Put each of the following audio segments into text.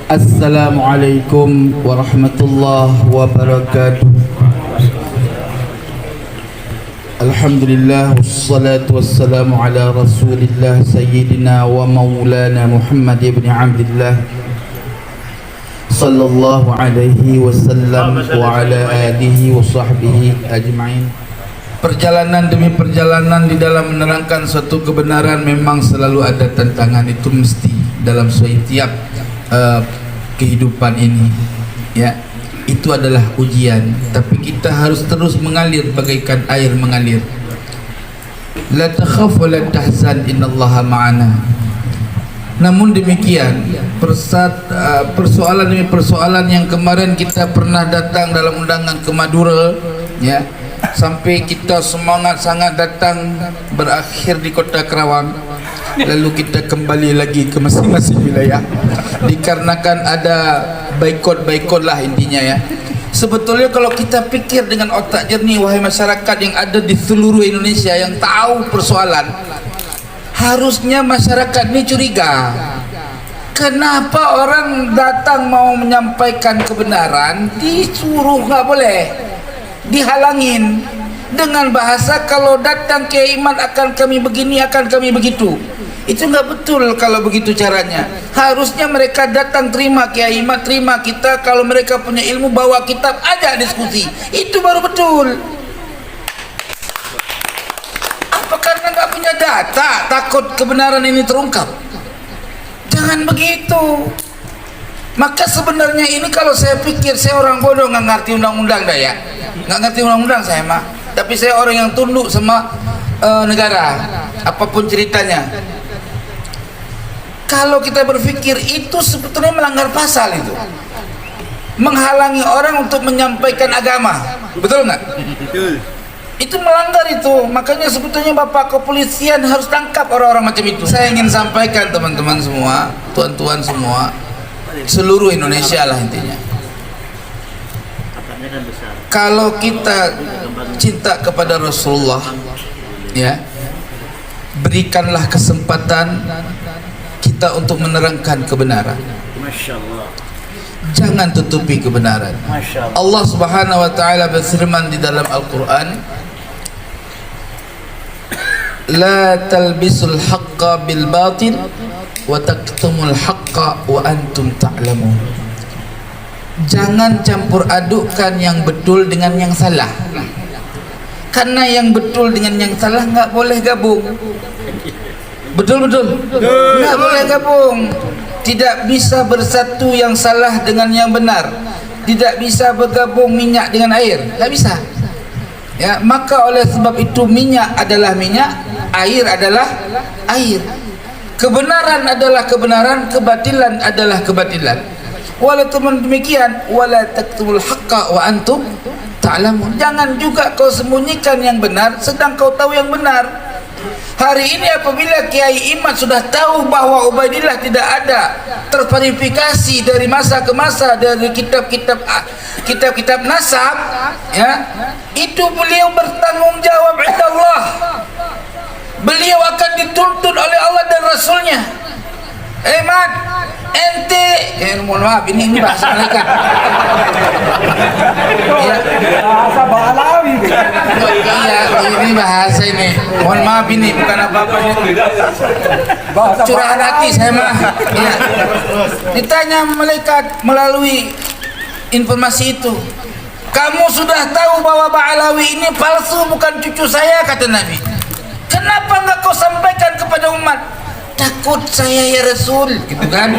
Assalamualaikum warahmatullahi wabarakatuh. Alhamdulillah wassalatu wassalamu ala rasulillah sayyidina wa maulana Muhammad ibn Abdillah sallallahu alaihi wasallam wa ala alihi wa sahbihi ajma'in. Perjalanan demi perjalanan di dalam menerangkan suatu kebenaran memang selalu ada tantangan, itu mesti dalam setiap kehidupan ini, ya, itu adalah ujian. Tapi kita harus terus mengalir bagaikan air mengalir. La takhaf wa la tahzan innallaha ma'ana. Namun demikian, persoalan demi persoalan yang kemarin kita pernah datang dalam undangan ke Madura, ya, sampai kita semangat sangat datang, berakhir di kota Kerawang. Lalu kita kembali lagi ke masing-masing wilayah dikarenakan ada baikot lah intinya, ya. Sebetulnya kalau kita pikir dengan otak jernih, wahai masyarakat yang ada di seluruh Indonesia yang tahu persoalan, harusnya masyarakat ini curiga. Kenapa orang datang mau menyampaikan kebenaran disuruh nggak boleh, dihalangin dengan bahasa kalau datang Kiai Iman akan kami begini, akan kami begitu. Itu nggak betul kalau begitu caranya. Harusnya mereka datang, terima Kiai Iman, terima kita. Kalau mereka punya ilmu, bawa kitab, ajak diskusi. Itu baru betul. Apa karena nggak punya data, takut kebenaran ini terungkap? Jangan begitu. Maka sebenarnya ini kalau saya pikir, saya orang bodoh, nggak ngerti undang-undang dah, ya. Nggak ngerti undang-undang saya mah. Tapi saya orang yang tunduk sama negara, apapun ceritanya. Kalau kita berpikir itu sebetulnya melanggar pasal, itu menghalangi orang untuk menyampaikan agama, betul nggak? Betul. Itu melanggar itu. Makanya sebetulnya Bapak kepolisian harus tangkap orang-orang macam itu. Saya ingin sampaikan teman-teman semua, tuan-tuan semua, seluruh Indonesia lah intinya. Kalau kita cinta kepada Rasulullah, ya, berikanlah kesempatan kita untuk menerangkan kebenaran. Jangan tutupi kebenaran. Allah Subhanahu wa taala berfirman di dalam Al-Qur'an, la talbisul haqqa bil batil wa taktumul haqqa wa antum ta'lamun. Jangan campur adukkan yang betul dengan yang salah. Karena yang betul dengan yang salah nggak boleh gabung. Betul. Nggak boleh gabung. Tidak bisa bersatu yang salah dengan yang benar. Tidak bisa bergabung minyak dengan air. Nggak bisa. Ya, maka oleh sebab itu minyak adalah minyak, air adalah air. Kebenaran adalah kebenaran, kebatilan adalah kebatilan. Walaupun demikian, wala taktumul haqqa wa antum ta'lamun. Jangan juga kau sembunyikan yang benar sedang kau tahu yang benar. Hari ini apabila Kiai Iman sudah tahu bahwa Ubaidillah tidak ada terverifikasi dari masa ke masa dari kitab-kitab nasab, ya, itu beliau bertanggung jawab kepada Allah. Beliau akan dituntut oleh Allah dan Rasulnya. Mat, ente, mohon maaf, ini bahasa mereka. Ya. Bahasa Balawi. Iya, ini bahasa ini. Mohon maaf, ini bukan apa-apa. Curahan hati saya mah. Ya. Ditanya malaikat melalui informasi itu, kamu sudah tahu bahwa Ba'alawi ini palsu, bukan cucu saya, kata Nabi. Kenapa enggak kau sampaikan kepada umat? Takut saya ya Rasul, gitu kan?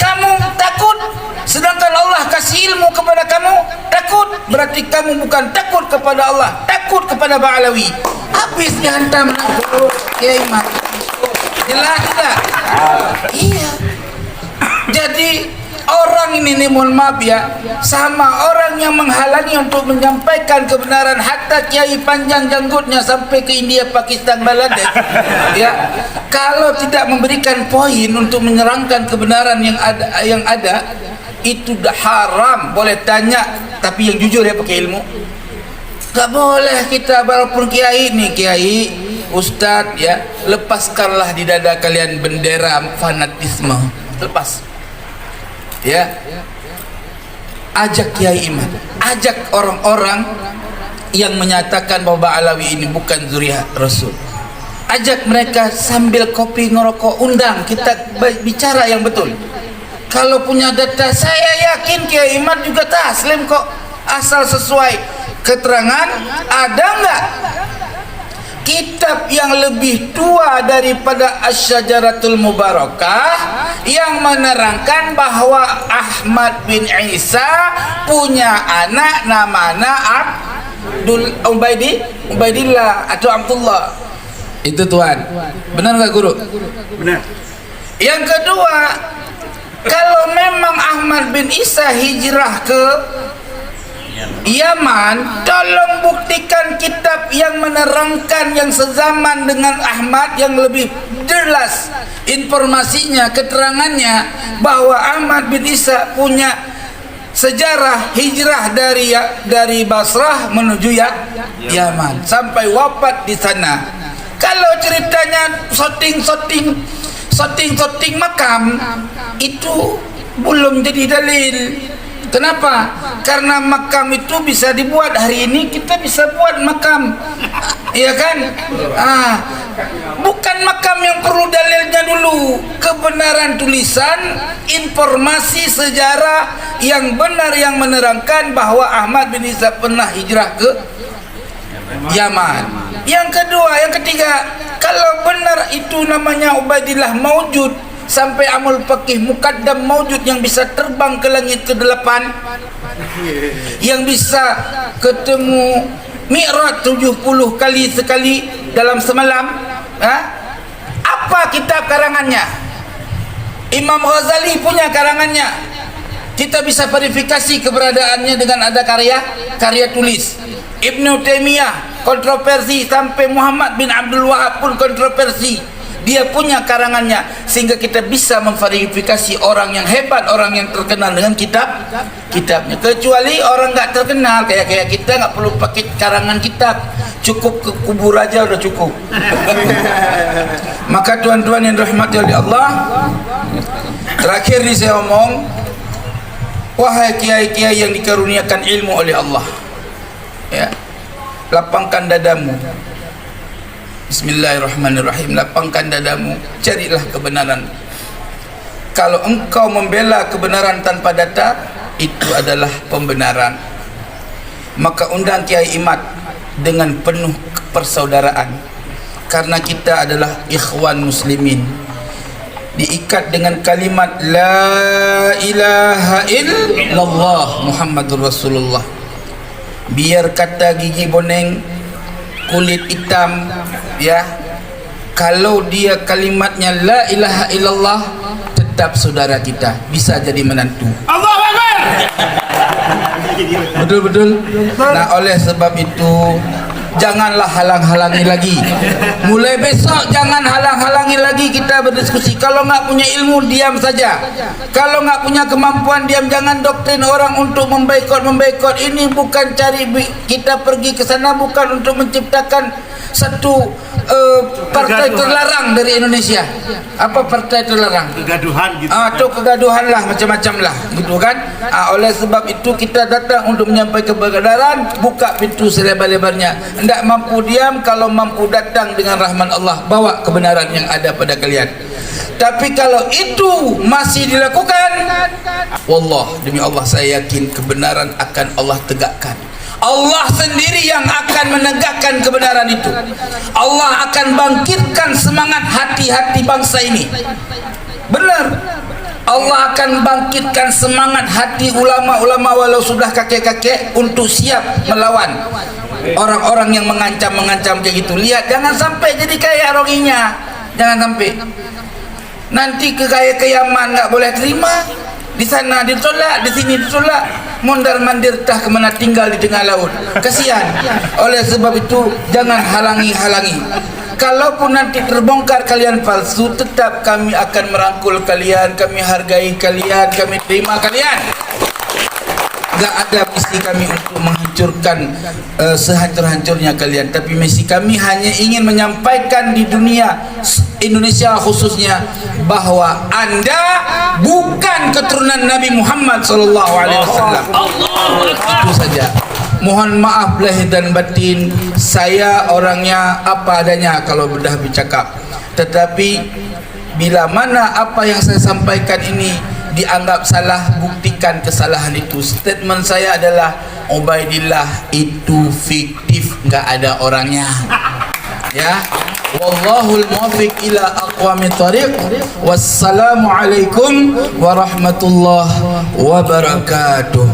Kamu takut, sedangkan Allah kasih ilmu kepada kamu. Takut, berarti kamu bukan takut kepada Allah, takut kepada Ba'alawi. Habis dihantam Kiai Iman. Jelas tidak? Iya. Jadi orang ini nih, mohon maaf ya, sama orang yang menghalangi untuk menyampaikan kebenaran. Hatta kiai panjang janggutnya sampai ke India, Pakistan, Bangladesh, ya, kalau tidak memberikan poin untuk menyerangkan kebenaran yang ada itu dah haram. Boleh tanya, tapi yang jujur ya, pakai ilmu. Gak boleh kita, walaupun kiai nih, kiai, ustadz, ya, lepaskanlah di dada kalian bendera fanatisme. Lepas. ya, ajak Kiai Imad, ajak orang-orang yang menyatakan bahwa Alawi ini bukan zuriat Rasul, ajak mereka sambil kopi ngerokok, undang kita bicara yang betul. Kalau punya data, saya yakin Kiai Imad juga taslim kok, asal sesuai keterangan. Ada enggak kitab yang lebih tua daripada Asy-Syajaratul Mubarakah yang menerangkan bahwa Ahmad bin Isa punya anak namanya Ubaidillah atau Abdullah? Itu Tuhan. Benar nggak Guru? Benar. Yang kedua, kalau memang Ahmad bin Isa hijrah ke Yaman, tolong buktikan kitab yang menerangkan yang sezaman dengan Ahmad yang lebih jelas informasinya, keterangannya bahwa Ahmad bin Isa punya sejarah hijrah dari Basrah menuju Yaman sampai wafat di sana. Kalau ceritanya shooting makam itu belum jadi dalil. Kenapa? Karena makam itu bisa dibuat hari ini, kita bisa buat makam, iya kan? Bukan makam yang perlu dalilnya dulu, kebenaran tulisan, informasi sejarah yang benar yang menerangkan bahwa Ahmad bin Isa pernah hijrah ke Yaman. Yang kedua, yang ketiga, kalau benar itu namanya Ubaidillah maujud, sampai Amul Faqih Muqaddam maujud yang bisa terbang ke langit ke-8, yang bisa ketemu Mi'raj 70 kali sekali dalam semalam, apa kitab karangannya? Imam Ghazali punya karangannya, kita bisa verifikasi keberadaannya dengan ada karya tulis. Ibnu Taimiyah kontroversi, sampai Muhammad bin Abdul Wahab pun kontroversi. Dia punya karangannya, sehingga kita bisa memverifikasi orang yang hebat, orang yang terkenal dengan kitabnya. Kecuali orang nggak terkenal kayak kita, nggak perlu pakai karangan kitab, cukup ke kubur aja udah cukup. Maka tuan-tuan yang dirahmati oleh Allah, terakhir nih saya omong, wahai kiai-kiai yang dikaruniakan ilmu oleh Allah, ya, lapangkan dadamu. Bismillahirrahmanirrahim. Lapangkan dadamu, carilah kebenaran. Kalau engkau membela kebenaran tanpa data, itu adalah pembenaran. Maka undang Kiai Imad dengan penuh persaudaraan, karena kita adalah ikhwan muslimin, diikat dengan kalimat la ilaha illallah Muhammadur Rasulullah. Biar kata gigi boneng, kulit hitam, ya, kalau dia kalimatnya la ilaha illallah, tetap saudara kita, bisa jadi menantu. Allahu Akbar. Betul-betul. Nah, oleh sebab itu janganlah halang-halangi lagi. Mulai besok jangan halang-halangi lagi kita berdiskusi. Kalau nggak punya ilmu, diam saja. Kalau nggak punya kemampuan, diam. Jangan doktrin orang untuk memboikot. Ini bukan cari kita pergi ke sana, bukan untuk menciptakan satu partai terlarang dari Indonesia. Apa partai terlarang? Kegaduhan gitu. Atau kegaduhan lah, macam-macam lah, gitu kan? Oleh sebab itu kita datang untuk menyampaikan kebenaran, buka pintu selebar-lebarnya. Tidak mampu diam, kalau mampu datang dengan rahman Allah, bawa kebenaran yang ada pada kalian. Tapi kalau itu masih dilakukan, wallah, demi Allah saya yakin kebenaran akan Allah tegakkan. Allah sendiri yang akan menegakkan kebenaran itu. Allah akan bangkitkan semangat hati-hati bangsa ini. Benar, Allah akan bangkitkan semangat hati ulama-ulama walau sudah kakek-kakek untuk siap melawan orang-orang yang mengancam kayak gitu. Lihat, jangan sampai jadi kayak Rohingya. Jangan sampai nanti ke Yaman nggak boleh terima, di sana ditolak, di sini ditolak, mondar-mandir tah kemana, tinggal di tengah laut, kasihan. Oleh sebab itu jangan halangi. Kalaupun nanti terbongkar kalian palsu, tetap kami akan merangkul kalian, kami hargai kalian, kami terima kalian. Enggak ada misi kami untuk menghancurkan sehancur-hancurnya kalian, tapi misi kami hanya ingin menyampaikan di dunia Indonesia khususnya bahwa Anda bukan keturunan Nabi Muhammad sallallahu alaihi wasallam. Itu saja. Mohon maaf lahir dan batin, saya orangnya apa adanya kalau sudah bercakap. Tetapi bila mana apa yang saya sampaikan ini dianggap salah, buktikan kesalahan itu. Statement saya adalah Ubaidillah itu fiktif, enggak ada orangnya. Ya. Wallahul muwaffiq ila aqwamit thariq. Wassalamu alaikum warahmatullahi wabarakatuh.